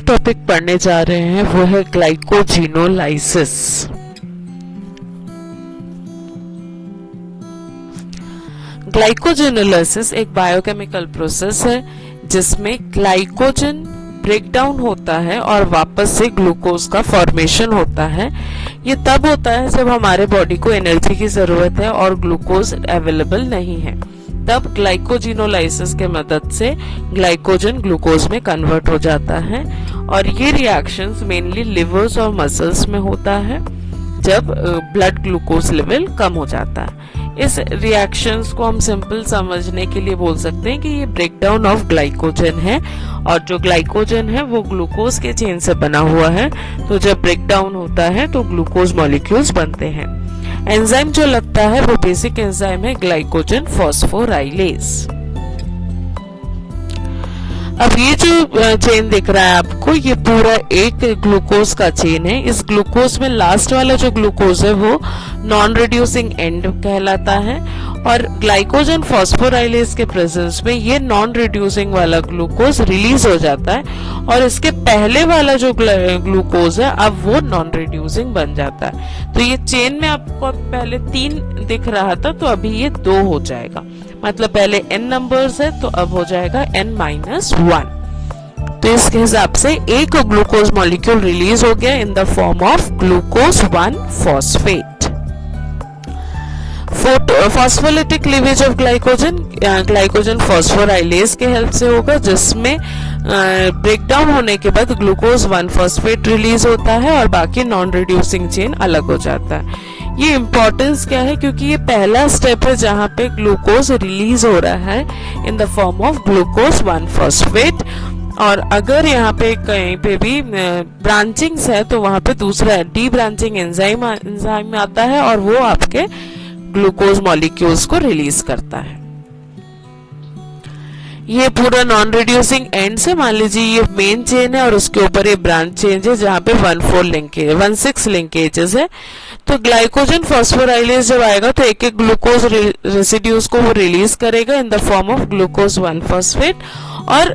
जो टॉपिक पढ़ने जा रहे हैं वो है ग्लाइकोजिनोलाइसिस। ग्लाइकोजिनोलाइसिस एक बायोकेमिकल प्रोसेस है जिसमें ग्लाइकोजन ब्रेक डाउन होता है और वापस से ग्लूकोज का फॉर्मेशन होता है। ये तब होता है जब हमारे बॉडी को एनर्जी की जरूरत है और ग्लूकोज अवेलेबल नहीं है, तब ग्लाइकोजिनोलाइसिस के मदद से ग्लाइकोजन ग्लूकोज में कन्वर्ट हो जाता है। और ये रिएक्शंस मेनली लिवर्स और मसल्स में होता है जब ब्लड ग्लूकोज लेवल कम हो जाता है। इस रिएक्शंस को हम सिंपल समझने के लिए बोल सकते हैं कि ये ब्रेकडाउन ऑफ ग्लाइकोजन है, और जो ग्लाइकोजन है वो ग्लूकोज के चेन से बना हुआ है, तो जब ब्रेकडाउन होता है तो ग्लूकोज मॉलिक्यूल्स बनते हैं। एंजाइम जो लगता है वो बेसिक एंजाइम है ग्लाइकोजन फॉस्फोराइलेज। अब ये जो चेन दिख रहा है आपको, ये पूरा एक ग्लूकोज का चेन है। इस ग्लूकोज में लास्ट वाला जो ग्लूकोज है वो नॉन रिड्यूसिंग एंड कहलाता है, और ग्लाइकोजन फॉस्फोराइलेज के प्रेजेंस में ये नॉन रिड्यूसिंग वाला ग्लूकोज रिलीज हो जाता है, और इसके पहले वाला जो ग्लूकोज है अब वो नॉन रिड्यूसिंग बन जाता है। तो ये चेन में आपको पहले 3 दिख रहा था, तो अभी ये 2 हो जाएगा। मतलब पहले n नंबर्स है तो अब हो जाएगा n-1। तो इसके हिसाब से एक ग्लूकोज मॉलिक्यूल रिलीज हो गया in the form of glucose one phosphate. Phosphorolytic cleavage of glycogen phosphorylase के हेल्प से होगा, जिसमें ब्रेकडाउन होने के बाद ग्लूकोज 1-फॉस्फेट रिलीज होता है और बाकी नॉन रिड्यूसिंग चेन अलग हो जाता है। ये इंपॉर्टेंस क्या है, क्योंकि ये पहला स्टेप है जहां पे ग्लूकोज रिलीज हो रहा है in the form of glucose one phosphate, और अगर यहाँ पे कहीं पे भी ब्रांचिंग्स है तो वहां पे दूसरा डी ब्रांचिंग एंजाइम आता है और वो आपके ग्लूकोज मॉलिक्यूल्स को रिलीज करता है। ये पूरा नॉन रिड्यूसिंग एंड से, मान लीजिए ये मेन चेन है और उसके ऊपर ये ब्रांच चेन है जहां पे 1-6 लिंकेजेस है। तो ग्लाइकोजन फॉस्फोराइलेज जब आएगा तो एक एक ग्लूकोज रेसिड्यूज को वो रिलीज करेगा in the form of glucose one phosphate, और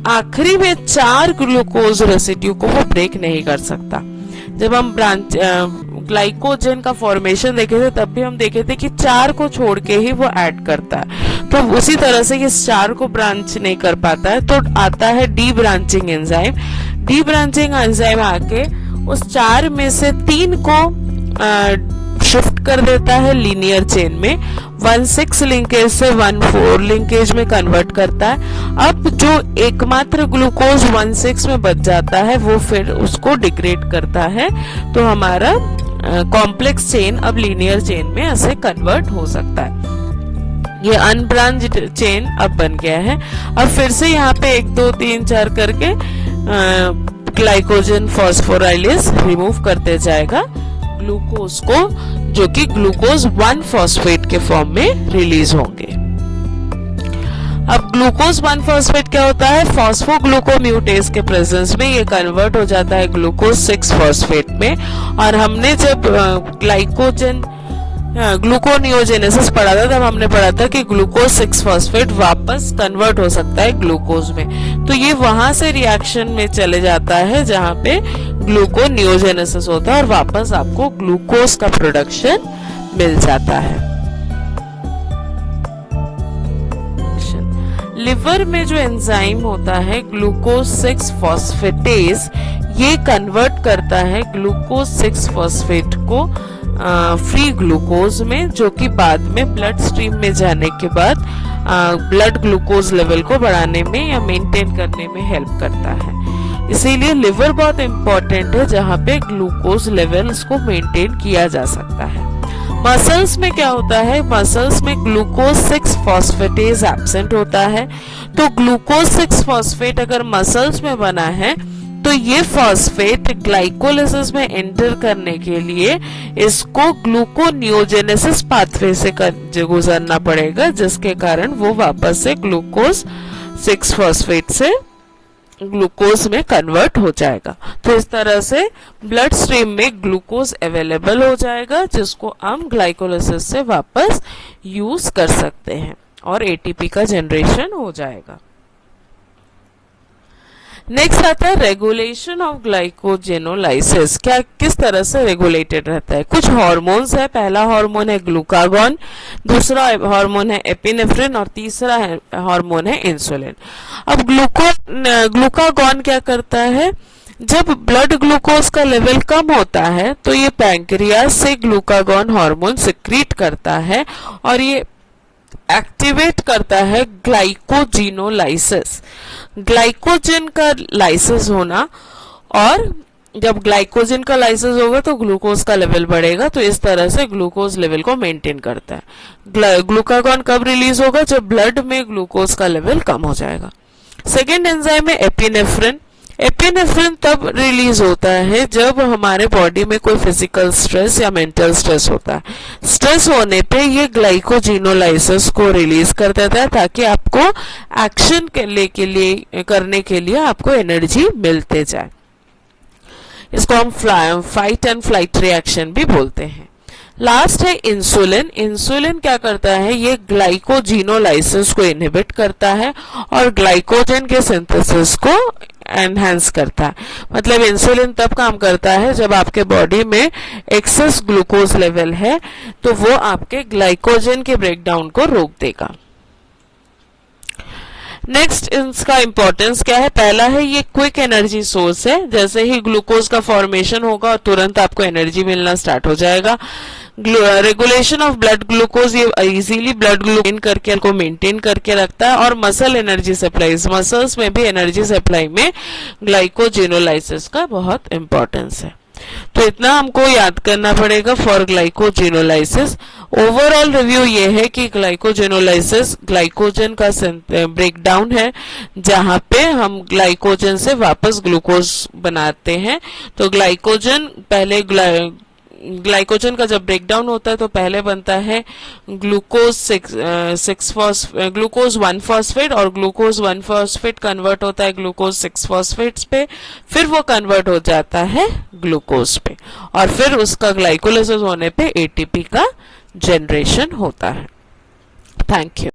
आखिरी में 4 ग्लूकोज रेसिड्यू को वो ब्रेक नहीं कर सकता। जब हम ग्लाइकोजन का फॉर्मेशन देखे थे तब भी हम देखे थे कि 4 को छोड़ के ही वो ऐड करता है, तो उसी तरह से ये 4 को ब्रांच नहीं कर पाता है, तो आता है D branching enzyme. D branching enzyme आके उस 4 में से 3 को शिफ्ट कर देता है लीनियर चेन में, 1-6 लिंकेज से 1-4 लिंकेज में कन्वर्ट करता है। अब जो एकमात्र ग्लूकोज 1-6 में बच जाता है वो फिर उसको डिग्रेड करता है, तो हमारा कॉम्प्लेक्स चेन अब लीनियर चेन में ऐसे कन्वर्ट हो सकता है। ये अनब्रांच्ड चेन अब बन गया है। अब फिर से यहाँ पे 1 2 3 4 करके ग्लाइकोजन फॉस्फोराइलेज रिमूव करते जाएगा ग्लूकोज को, जो कि ग्लूकोज 1-फॉस्फेट के फॉर्म में रिलीज होंगे। अब ग्लूकोज 1-फॉस्फेट क्या होता है, फॉस्फोग्लूकोम्यूटेज के प्रेजेंस में ये कन्वर्ट हो जाता है ग्लूकोज 6-फॉस्फेट में। और हमने जब ग्लूकोनियोजेनेसिस पढ़ा था तब हमने पढ़ा था कि ग्लूकोज 6-फॉस्फेट वापस कन्वर्ट हो सकता है ग्लूकोज में, तो ये वहां से रिएक्शन में चले जाता है जहां पे ग्लूकोनियोजेनेसिस होता है और वापस आपको ग्लूकोज का प्रोडक्शन मिल जाता है। लिवर में जो एंजाइम होता है ग्लूकोज 6-फॉस्फेटेज, ये कन्वर्ट करता है ग्लूकोज 6-फॉस्फेट को फ्री ग्लूकोज में, जो कि बाद में ब्लड स्ट्रीम में जाने के बाद ब्लड ग्लूकोज लेवल को बढ़ाने में या मेंटेन करने में हेल्प करता है। इसीलिए लिवर बहुत इंपॉर्टेंट है जहां पे ग्लूकोज लेवल्स को मेंटेन किया जा सकता है। मसल्स में क्या होता है, मसल्स में ग्लूकोज 6-फॉस्फेटेज एब्सेंट होता है, तो ग्लूकोज 6-फॉस्फेट अगर मसल्स में बना है तो ये फॉस्फेट ग्लाइकोलिसिस में एंटर करने के लिए इसको ग्लूकोनियोजेनेसिस पाथवे से गुजरना पड़ेगा, जिसके कारण वो वापस से ग्लूकोज 6-फॉस्फेट से ग्लूकोज में कन्वर्ट हो जाएगा। तो इस तरह से ब्लड स्ट्रीम में ग्लूकोज अवेलेबल हो जाएगा, जिसको हम ग्लाइकोलिसिस से वापस यूज कर सकते हैं और एटीपी का जनरेशन हो जाएगा। नेक्स्ट आता है रेगुलेशन ऑफ ग्लाइकोजेनोलाइसिस। क्या किस तरह से रेगुलेटेड रहता है? कुछ हार्मोन्स है, पहला हार्मोन है ग्लूकागॉन, दूसरा हार्मोन है एपिनेफ्रिन और तीसरा हार्मोन है इंसुलिन। अब ग्लूकागॉन क्या करता है? जब ब्लड ग्लूकोज का लेवल कम होता है तो ये पैंक्रियाज से ग्लूकागॉन हार्मोन सिक्रीट करता है और ये एक्टिवेट करता है ग्लाइकोजिनोलाइसिस। ग्लाइकोजन का लाइसिस होना, और जब ग्लाइकोजन का लाइसिस होगा तो ग्लूकोज का लेवल बढ़ेगा, तो इस तरह से ग्लूकोज लेवल को मेंटेन करता है। ग्लूकागॉन कब रिलीज होगा? जब ब्लड में ग्लूकोज का लेवल कम हो जाएगा। सेकेंड एंजाइम है एपिनेफ्रिन। एपिनेफ्रिन तब रिलीज होता है जब हमारे बॉडी में कोई फिजिकल स्ट्रेस या मेंटल स्ट्रेस होता है। स्ट्रेस होने पे ये ग्लाइकोजिनोलाइसिस को रिलीज कर देता है ताकि आपको एक्शन करने के लिए आपको एनर्जी मिलते जाए। इसको हम फाइट एंड फ्लाइट रिएक्शन भी बोलते हैं। लास्ट है इंसुलिन। इंसुलिन क्या करता है? ये ग्लाइकोजिनोलाइसिस को इनहिबिट करता है और ग्लाइकोजन के सिंथेसिस को एनहांस करता है। मतलब इंसुलिन तब काम करता है जब आपके बॉडी में एक्सेस ग्लूकोज लेवल है, तो वो आपके ग्लाइकोजन के ब्रेकडाउन को रोक देगा। नेक्स्ट इसका इंपॉर्टेंस क्या है? पहला है ये क्विक एनर्जी सोर्स है। जैसे ही ग्लूकोज का फॉर्मेशन होगा तुरंत आपको एनर्जी मिलना स्टार्ट हो जाएगा। रेगुलेशन ऑफ ब्लड ग्लूकोज, ये इजीली ब्लड ग्लूकोज को मेंटेन करके रखता है। और मसल एनर्जी सप्लाई, मसल्स में भी एनर्जी सप्लाई में ग्लाइकोजिनोलाइसिस का बहुत इंपॉर्टेंस है। तो इतना हमको याद करना पड़ेगा फॉर ग्लाइकोजिनोलाइसिस। ओवरऑल रिव्यू ये है कि ग्लाइकोजिनोलाइसिस ग्लाइकोजन का ब्रेकडाउन है, जहां पे हम ग्लाइकोजन से वापस ग्लूकोज बनाते हैं। तो ग्लाइकोजन का जब ब्रेकडाउन होता है तो पहले बनता है ग्लूकोज 1 फॉस्फेट, और ग्लूकोज 1 फॉस्फेट कन्वर्ट होता है ग्लूकोज 6 फॉस्फेट्स पे, फिर वो कन्वर्ट हो जाता है ग्लूकोज पे, और फिर उसका ग्लाइकोलाइसिस होने पे एटीपी का जनरेशन होता है। Thank you.